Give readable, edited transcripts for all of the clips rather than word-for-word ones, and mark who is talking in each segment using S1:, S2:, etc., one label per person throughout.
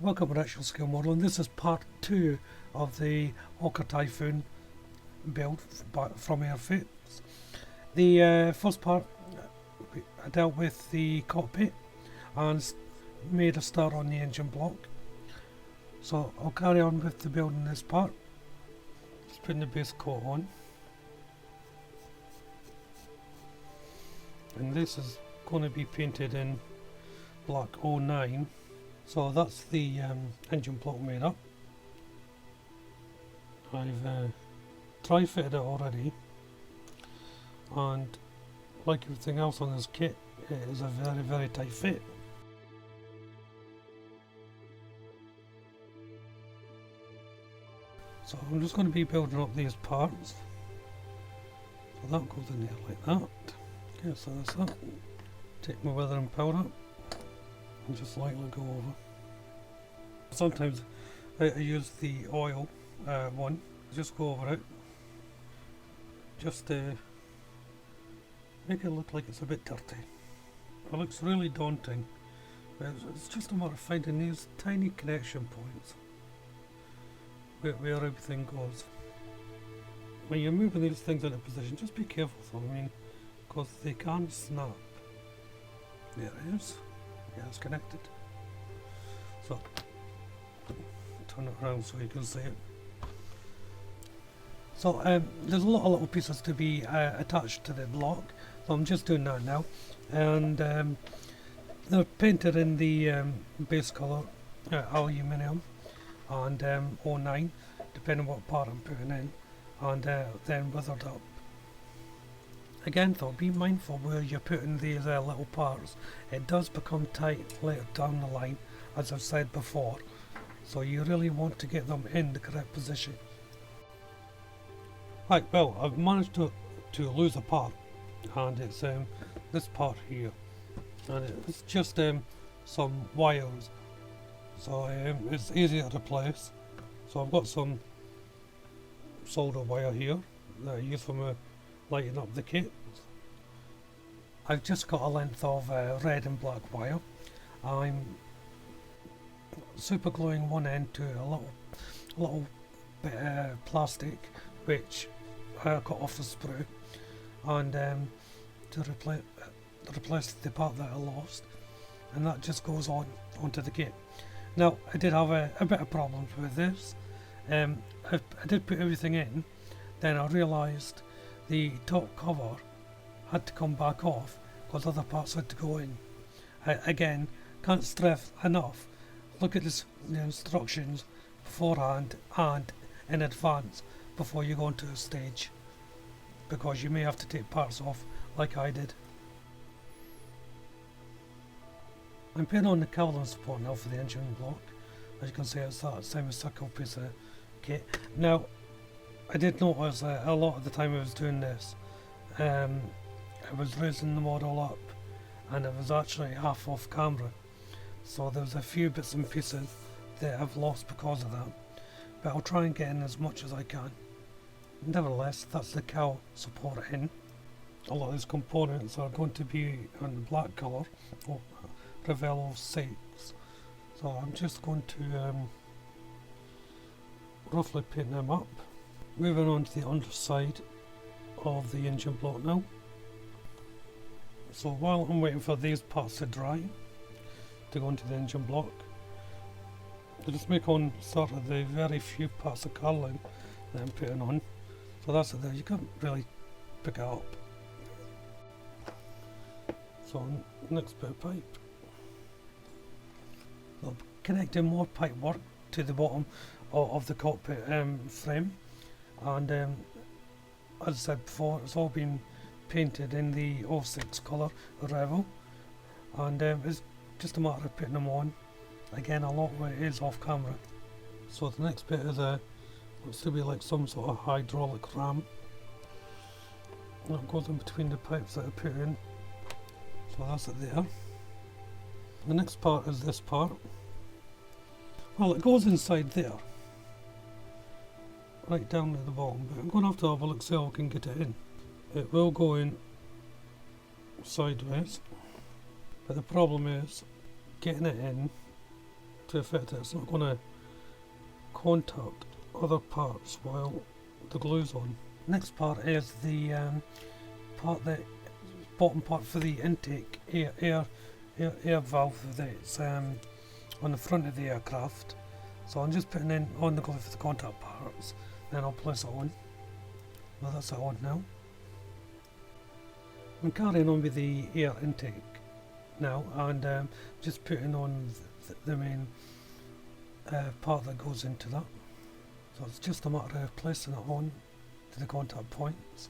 S1: Welcome to Actual Scale Model, and this is part 2 of the Hawker Typhoon build from Airfix. The first part I dealt with the cockpit and made a start on the engine block. So I'll carry on with the building this part. Just putting the base coat on. And this is going to be painted in black 09. So that's the engine block made up. I've tri-fitted it already, and like everything else on this kit, it is a very tight fit. So I'm just going to be building up these parts. So that goes in there like that. Okay, so that's that. Take my weathering powder and just lightly go over. Sometimes I use the oil one, just go over it, just to make it look like it's a bit dirty. It looks really daunting, but it's just a matter of finding these tiny connection points where everything goes. When you're moving these things into position, just be careful though, I mean, because they can snap. There it is. Yeah, it's connected. So, turn it around so you can see it. So, there's a lot of little pieces to be attached to the block, so I'm just doing that now. And they're painted in the base colour, aluminium, and 09, depending on what part I'm putting in, and then weathered up. Again though, be mindful where you're putting these little parts. It does become tight later down the line, as I've said before, so you really want to get them in the correct position. Right, well, I've managed to lose a part, and it's this part here, and it's just some wires, so it's easier to place. So I've got some solder wire here that I use for lighting up the kit. I've just got a length of red and black wire. I'm super gluing one end to a little bit of plastic which I got off the sprue, and to replace the part that I lost, and that just goes onto the kit. Now I did have a bit of problems with this. I did put everything in, then I realised the top cover had to come back off because other parts had to go in. Again, can't stress enough, look at the instructions beforehand and in advance before you go into a stage, because you may have to take parts off like I did. I'm putting on the cowling support now for the engine block. As you can see, it's that semicircle piece of kit. Now I did notice a lot of the time I was doing this, I was raising the model up and it was actually half off camera, so there was a few bits and pieces that I've lost because of that, but I'll try and get in as much as I can. Nevertheless, that's the cowl support in. A lot of these components are going to be in the black colour, or Ravello 6, so I'm just going to roughly paint them up. Moving on to the underside of the engine block now. So while I'm waiting for these parts to dry to go into the engine block, I'll just make on sort of the very few parts of coloring that I'm putting on. So that's it there, you can't really pick it up. So next bit of pipe. So connecting more pipe work to the bottom of the cockpit frame, and as I said before, it's all been painted in the 06 colour Revel, and it's just a matter of putting them on. Again, a lot of it is off camera. So the next bit is looks to be like some sort of hydraulic ram that goes in between the pipes that I put in. So that's it there. The next part is this part. Well, it goes inside there, right down to the bottom, but I'm going to have a look, see how I can get it in. It will go in sideways, but the problem is getting it in to effect that it's not going to contact other parts while the glue's on. Next part is the bottom part for the intake air valve that's on the front of the aircraft. So I'm just putting in on the glue for the contact parts, then I'll place it on. Well, that's it on now. I'm carrying on with the air intake now, and just putting on the main part that goes into that. So it's just a matter of placing it on to the contact points.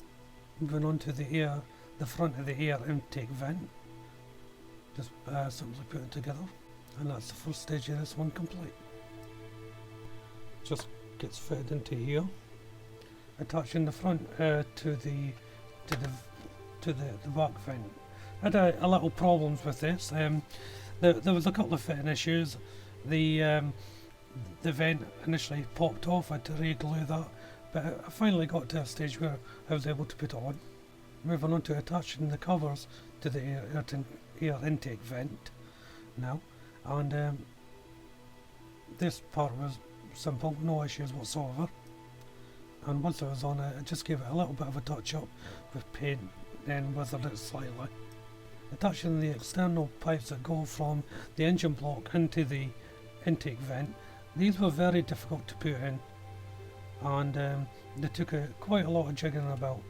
S1: Moving on to the front of the air intake vent. Just simply put it together, and that's the first stage of this one complete. Just gets fitted into here, attaching the front to the back vent. I had a little problems with this. There was a couple of fitting issues. The vent initially popped off. I had to re-glue that, but I finally got to a stage where I was able to put it on. Moving on to attaching the covers to the air intake vent now, and this part was simple, no issues whatsoever. And once I was on it, I just gave it a little bit of a touch up with paint, then weathered it slightly. Attaching the external pipes that go from the engine block into the intake vent, these were very difficult to put in, and they took quite a lot of jigging about.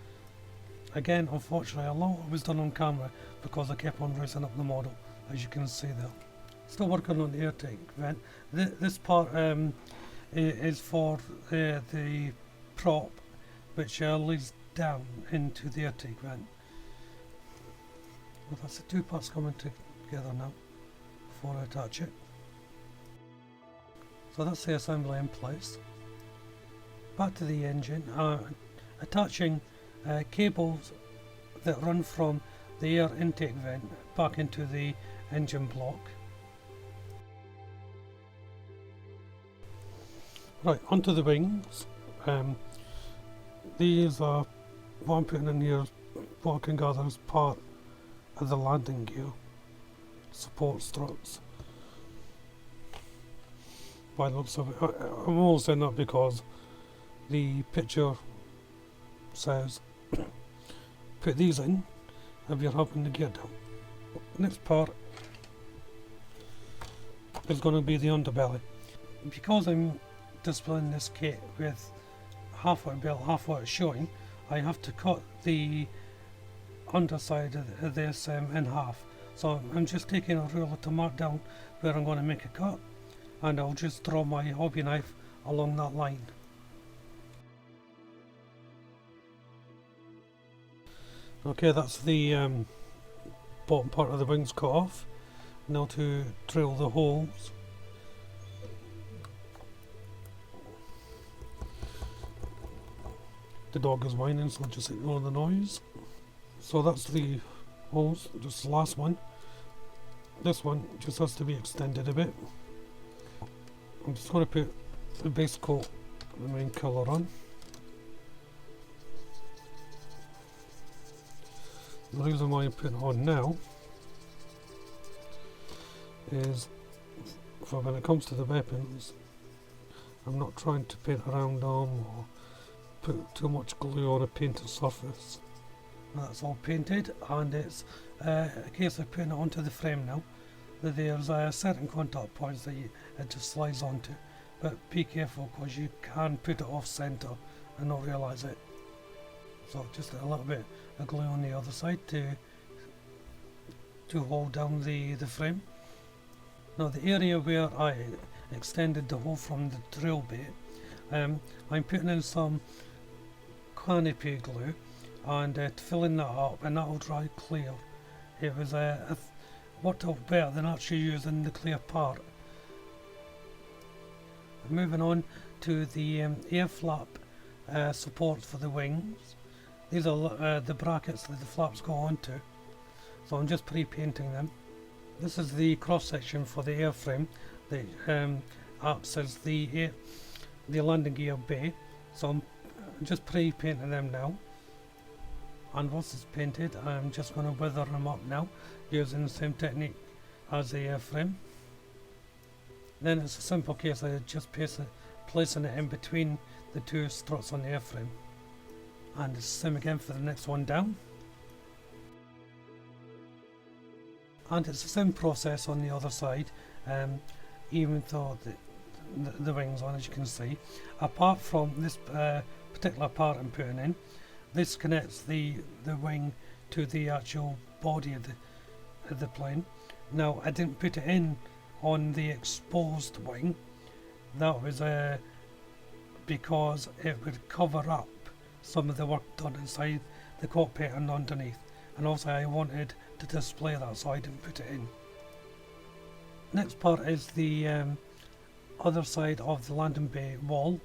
S1: Again, unfortunately, a lot was done on camera because I kept on raising up the model, as you can see there. Still working on the air intake vent. This part is for the prop which leads down into the air intake vent. Well, that's the two parts coming together now before I attach it. So that's the assembly in place. Back to the engine, attaching cables that run from the air intake vent back into the engine block. Right, onto the wings. These are what I'm putting in here, what I can gather as part of the landing gear support struts. By the looks of it, I'm only saying that because the picture says put these in if you're having the gear down. Next part is going to be the underbelly. Because I'm displaying this kit with half what built, half what it's showing, I have to cut the underside of this in half. So I'm just taking a ruler to mark down where I'm going to make a cut, and I'll just draw my hobby knife along that line. Okay, that's the bottom part of the wings cut off. Now to drill the holes. The dog is whining, so just ignore the noise. So that's the holes, just the last one. This one just has to be extended a bit. I'm just going to put the base coat, the main colour on. The reason why I'm putting it on now is for when it comes to the weapons, I'm not trying to paint around them or put too much glue on a painted surface. That's all painted, and it's a case of putting it onto the frame now. There's certain contact points that it just slides onto, but be careful because you can put it off centre and not realise it. So just a little bit of glue on the other side to hold down the frame. Now the area where I extended the hole from the drill bit, I'm putting in some canopy glue and filling that up, and that will dry clear. It was worked out better than actually using the clear part. Moving on to the air flap supports for the wings. These are the brackets that the flaps go onto, so I'm just pre-painting them. This is the cross section for the airframe that acts as the landing gear bay, so I'm just pre-painting them now. And once it's painted, I'm just going to weather them up now using the same technique as the airframe. Then it's a simple case of just placing it in between the two struts on the airframe. And it's the same again for the next one down. And it's the same process on the other side, even though the wing's on, as you can see. Apart from this particular part I'm putting in, this connects the wing to the actual body of the plane. Now, I didn't put it in on the exposed wing. That was because it would cover up some of the work done inside the cockpit and underneath, and also I wanted to display that, so I didn't put it in. Next part is the other side of the landing bay wall,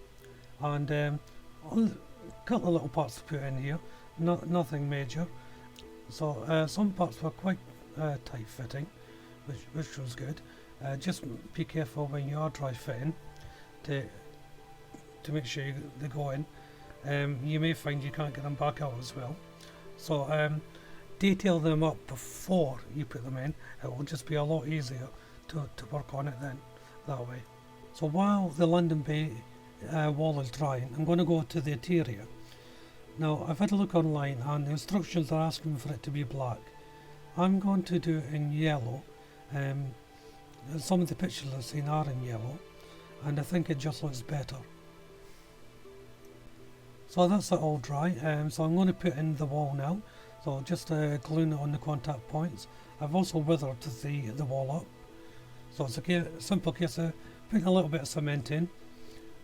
S1: and a couple of little parts to put in here, nothing major. So some parts were quite tight fitting, which was good. Just be careful when you are dry fitting to make sure they go in. You may find you can't get them back out as well. So detail them up before you put them in. It will just be a lot easier to work on it then, that way. So while the landing bay wall is drying, I'm going to go to the interior. Now, I've had a look online and the instructions are asking for it to be black. I'm going to do it in yellow. Some of the pictures I've seen are in yellow, and I think it just looks better. So that's it all dry, so I'm going to put in the wall now. So just gluing it on the contact points. I've also weathered the wall up. So it's a simple case of putting a little bit of cement in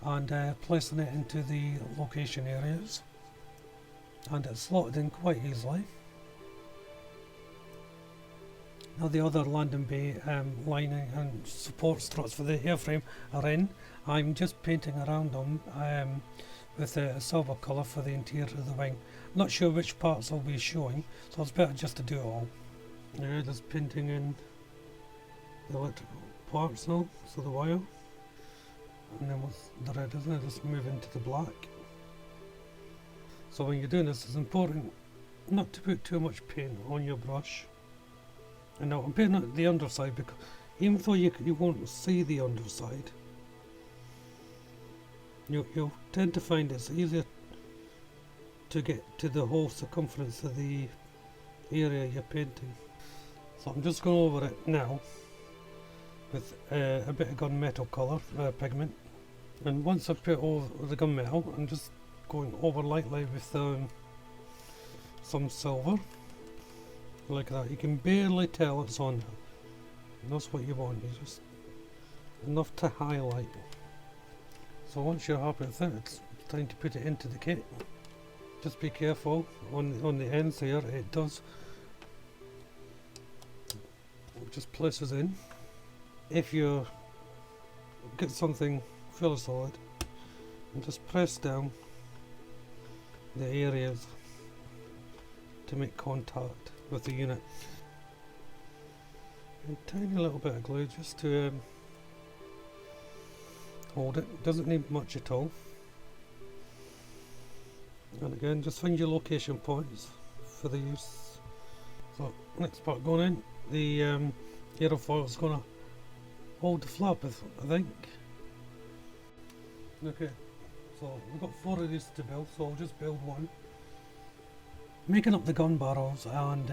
S1: and placing it into the location areas. And it's slotted in quite easily. Now the other landing bay lining and support struts for the airframe are in. I'm just painting around them with a silver colour for the interior of the wing. Not sure which parts I'll be showing, so it's better just to do it all. Yeah, just painting in the electrical parts now, so the wire. And then with the red, isn't it? Just move into the black. So when you're doing this, it's important not to put too much paint on your brush. And now I'm painting at the underside because even though you won't see the underside, you'll tend to find it's easier to get to the whole circumference of the area you're painting. So I'm just going over it now with a bit of gunmetal colour pigment, and once I've put over the gunmetal, I'm just going over lightly with some silver, like that. You can barely tell it's on there, and that's what you want, is just enough to highlight. So once you're happy with it, it's time to put it into the kit. Just be careful on the ends here, it just places in. If you get something fairly solid, and just press down the areas to make contact with the unit. And a tiny little bit of glue just to hold it. Doesn't need much at all. And again, just find your location points for the use. So next part going in, the aerofoil is going to hold the flap, I think. Okay, so we've got 4 of these to build, so I'll just build one. Making up the gun barrels, and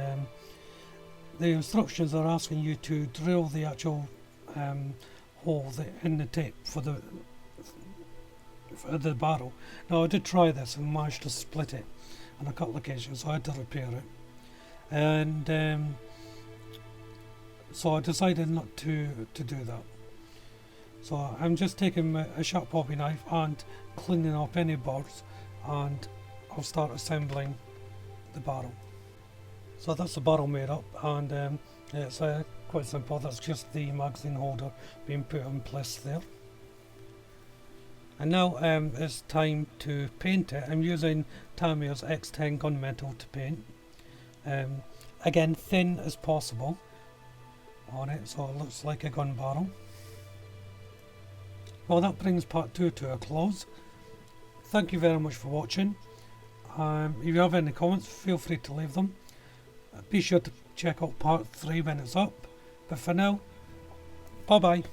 S1: the instructions are asking you to drill the actual hole in the tip for the barrel. Now I did try this and managed to split it on a couple of occasions, so I had to repair it. And so I decided not to do that. So I'm just taking a sharp hobby knife and cleaning up any burrs, and I'll start assembling the barrel. So that's the barrel made up, and it's quite simple. That's just the magazine holder being put in place there. And now it's time to paint it. I'm using Tamir's X10 gunmetal to paint. Again, thin as possible on it, so it looks like a gun barrel. Well, that brings part 2 to a close. Thank you very much for watching. If you have any comments, feel free to leave them. Be sure to check out part 3 when it's up. But for now, bye bye.